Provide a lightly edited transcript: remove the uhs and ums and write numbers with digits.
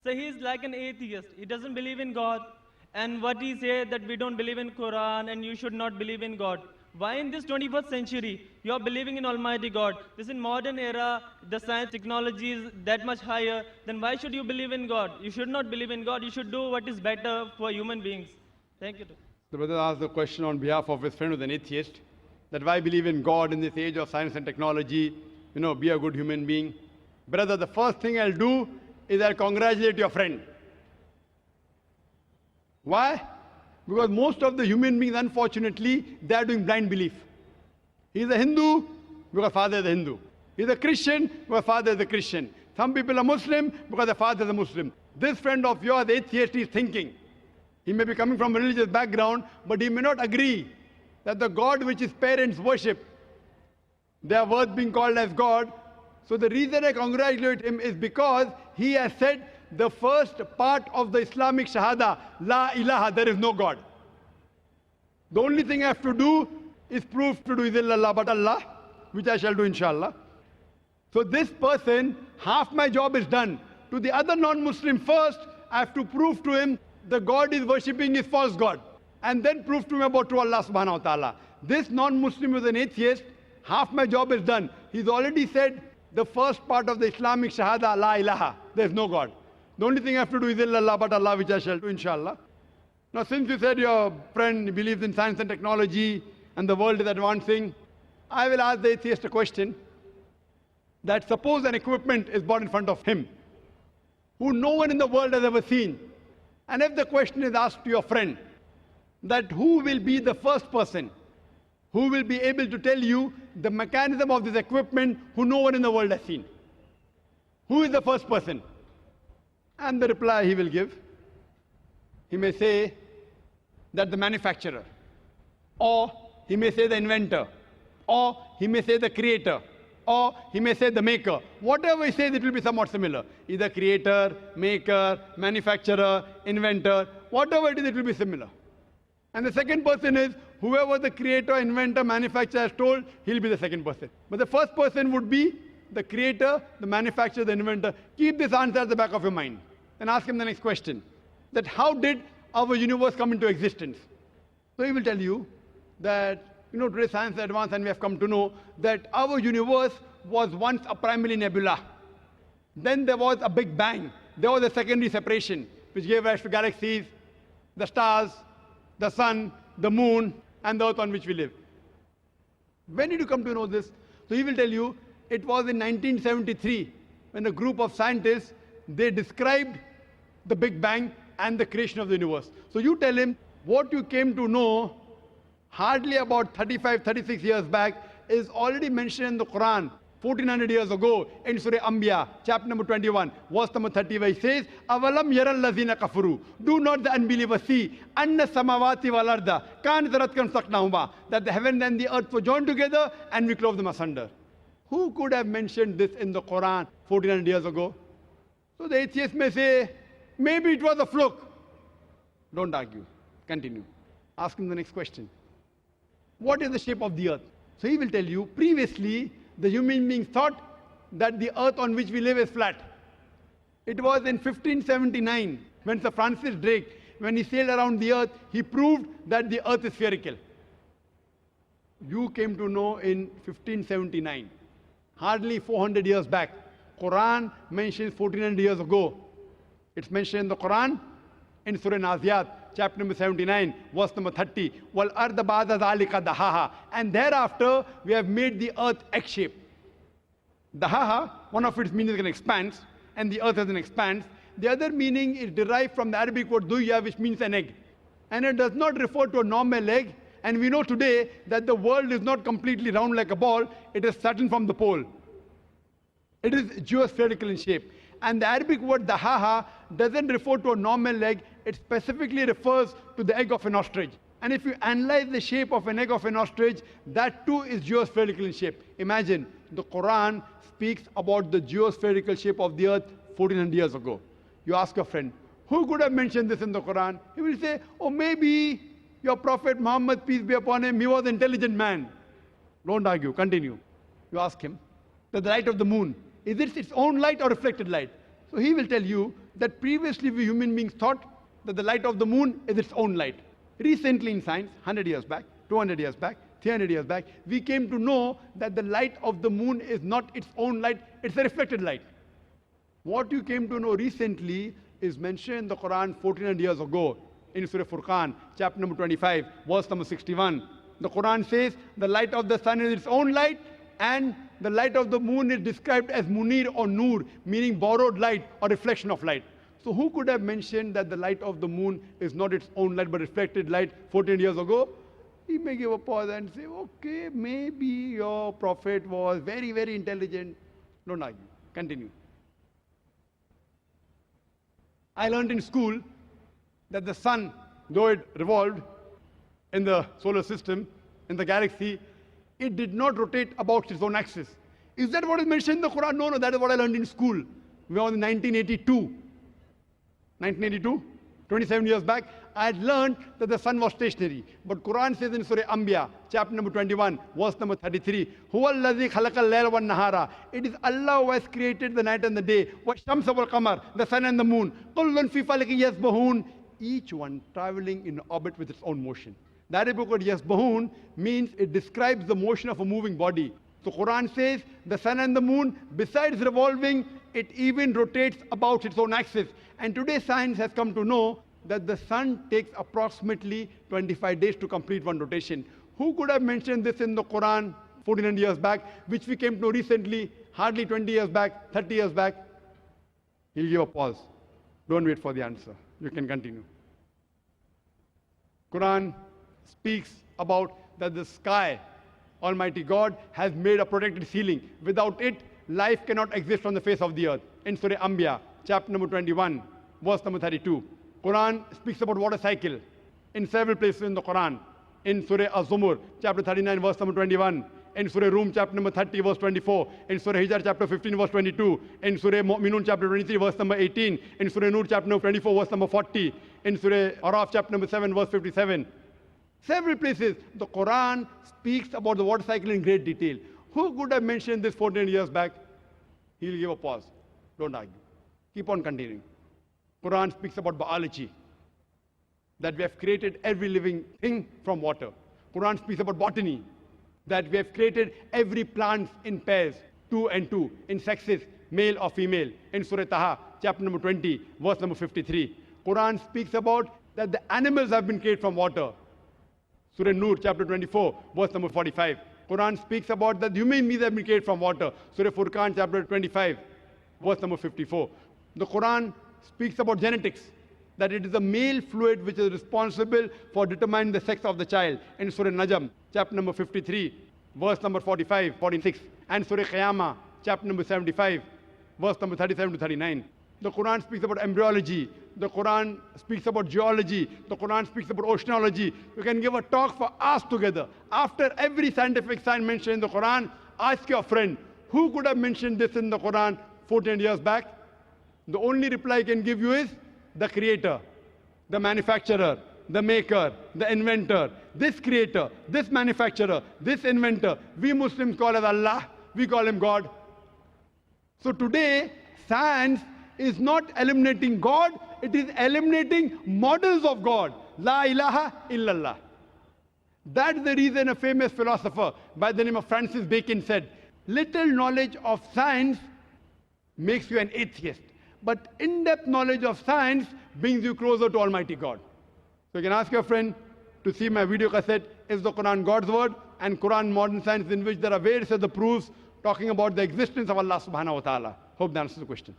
So he is like an atheist. He doesn't believe in God. And what he said that we don't believe in Quran and you should not believe in God. Why in this 21st century you are believing in Almighty God? This in modern era, the science technology is that much higher. Then why should you believe in God? You should not believe in God. You should do what is better for human beings. Thank you. The brother asked the question on behalf of his friend who's an atheist, that why believe in God in this age of science and technology, be a good human being. Brother, the first thing I'll do is I'll congratulate your friend. Why? Because most of the human beings, unfortunately, they are doing blind belief. He's a Hindu because father is a Hindu. He's a Christian because father is a Christian. Some people are Muslim because the father is a Muslim. This friend of yours, atheist, is thinking. He may be coming from a religious background, but he may not agree that the God which his parents worship, they are worth being called as God. So the reason I congratulate him is because he has said the first part of the Islamic Shahada, La ilaha, there is no God. The only thing I have to do is prove to do illallah but Allah, which I shall do inshallah. So this person, half my job is done. To the other non-Muslim first, I have to prove to him the God is worshipping is false God. And then prove to him about true Allah subhanahu wa ta'ala. This non-Muslim is an atheist, half my job is done. He's already said the first part of the Islamic Shahada, La ilaha, there is no God. The only thing I have to do is illallah but Allah, which I shall do inshallah. Now since you said your friend believes in science and technology and the world is advancing, I will ask the atheist a question, that suppose an equipment is brought in front of him, who no one in the world has ever seen. And if the question is asked to your friend, that who will be the first person who will be able to tell you the mechanism of this equipment who no one in the world has seen? Who is the first person? And the reply he will give, he may say that the manufacturer, or he may say the inventor, or he may say the creator, or he may say the maker. Whatever he says, it will be somewhat similar. Either creator, maker, manufacturer, inventor, whatever it is, it will be similar. And the second person is, whoever the creator, inventor, manufacturer has told, he'll be the second person. But the first person would be the creator, the manufacturer, the inventor. Keep this answer at the back of your mind. And ask him the next question, that how did our universe come into existence? So he will tell you that, today science is advanced and we have come to know that our universe was once a primary nebula. Then there was a big bang. There was a secondary separation, which gave rise to galaxies, the stars, the sun, the moon, and the earth on which we live. When did you come to know this? So he will tell you, it was in 1973, when a group of scientists, they described the Big Bang and the creation of the universe. So you tell him, what you came to know hardly about 35, 36 years back is already mentioned in the Quran 1400 years ago in Surah Anbiya, chapter number 21, verse number 30, where it says, Avalam yaral lazina kafuru. Do not the unbelievers see, anna samawati wal arda, kan zaratkan saknahuma, that the heaven and the earth were joined together and we clove them asunder. Who could have mentioned this in the Quran 1400 years ago? So the atheist may say, maybe it was a fluke. Don't argue. Continue. Ask him the next question. What is the shape of the earth? So he will tell you, previously, the human beings thought that the earth on which we live is flat. It was in 1579, when Sir Francis Drake, when he sailed around the earth, he proved that the earth is spherical. You came to know in 1579, hardly 400 years back. Quran mentions 1400 years ago. It's mentioned in the Quran in Surah Naziyat, chapter number 79, verse number 30. Wal arda ba'da zalika dahaha. And thereafter, we have made the earth egg-shaped. Dahaha, one of its meanings is an expanse, and the earth is an expanse. The other meaning is derived from the Arabic word duya, which means an egg. And it does not refer to a normal egg. And we know today that the world is not completely round like a ball. It is flattened from the pole. It is geospherical in shape. And the Arabic word dahaha doesn't refer to a normal egg. It specifically refers to the egg of an ostrich. And if you analyze the shape of an egg of an ostrich, that too is geospherical in shape. Imagine, the Quran speaks about the geospherical shape of the earth 1400 years ago. You ask your friend, who could have mentioned this in the Quran? He will say, oh, maybe your Prophet Muhammad, peace be upon him, he was an intelligent man. Don't argue, continue. You ask him, the light of the moon, is it its own light or reflected light? So he will tell you that previously we human beings thought that the light of the moon is its own light. Recently in science, 100 years back, 200 years back, 300 years back, we came to know that the light of the moon is not its own light, it's a reflected light. What you came to know recently is mentioned in the Quran 1400 years ago in Surah Furqan, chapter number 25, verse number 61. The Quran says the light of the sun is its own light, and the light of the moon is described as munir or nur, meaning borrowed light or reflection of light. So who could have mentioned that the light of the moon is not its own light but reflected light 14 years ago? He may give a pause and say, okay, maybe your prophet was very, very intelligent. Don't argue. Continue. I learned in school that the sun, though it revolved in the solar system, in the galaxy, it did not rotate about its own axis. Is that what is mentioned in the Quran? No, that is what I learned in school. We were in 1982. 1982, 27 years back, I had learned that the sun was stationary. But Quran says in Surah Anbiya, chapter number 21, verse number 33, Huwa allazi khalaqal layla wan nahara. It is Allah who has created the night and the day. Wa shamsa wal qamar, the sun and the moon. Kullun fi falakin yasbahun. Each one traveling in orbit with its own motion. The Arabic word yasbahun means it describes the motion of a moving body. So Quran says the sun and the moon, besides revolving, it even rotates about its own axis. And today science has come to know that the sun takes approximately 25 days to complete one rotation. Who could have mentioned this in the Quran 1400 years back, which we came to know recently, hardly 20 years back, 30 years back? He'll give a pause. Don't wait for the answer. You can continue. Quran speaks about that the sky, Almighty God, has made a protected ceiling. Without it, life cannot exist on the face of the earth. In Surah Anbiya, chapter number 21, verse number 32. Quran speaks about water cycle in several places in the Quran. In Surah Az-Zumur, chapter 39, verse number 21. In Surah Rum, chapter number 30, verse 24. In Surah Hijr, chapter 15, verse 22. In Surah Mu'minun, chapter 23, verse number 18. In Surah Nur, chapter number 24, verse number 40. In Surah Araf, chapter number 7, verse 57. Several places, the Quran speaks about the water cycle in great detail. Who could have mentioned this 14 years back? He'll give a pause. Don't argue. Keep on continuing. Quran speaks about biology, that we have created every living thing from water. Quran speaks about botany, that we have created every plant in pairs, 2 and 2, in sexes, male or female. In Surah Taha, chapter number 20, verse number 53. Quran speaks about that the animals have been created from water. Surah Nur, chapter 24, verse number 45. Quran speaks about that human beings have been created from water. Surah Furqan, chapter 25, verse number 54. The Quran speaks about genetics, that it is the male fluid which is responsible for determining the sex of the child. In Surah Najm, chapter number 53, verse number 45, 46. And Surah Qiyamah, chapter number 75, verse number 37 to 39. The Quran speaks about embryology. The Quran speaks about geology. The Quran speaks about oceanology. You can give a talk for hours together. After every scientific sign mentioned in the Quran, ask your friend, who could have mentioned this in the Quran 14 years back? The only reply I can give you is the creator, the manufacturer, the maker, the inventor. This creator, this manufacturer, this inventor, we Muslims call as Allah, we call him God. So today, science is not eliminating God, it is eliminating models of God. La ilaha illallah. That's the reason a famous philosopher by the name of Francis Bacon said, little knowledge of science makes you an atheist, but in-depth knowledge of science brings you closer to Almighty God. So you can ask your friend to see my video cassette, Is the Quran God's Word? And Quran Modern Science, in which there are various other proofs talking about the existence of Allah subhanahu wa ta'ala. Hope that answers the question.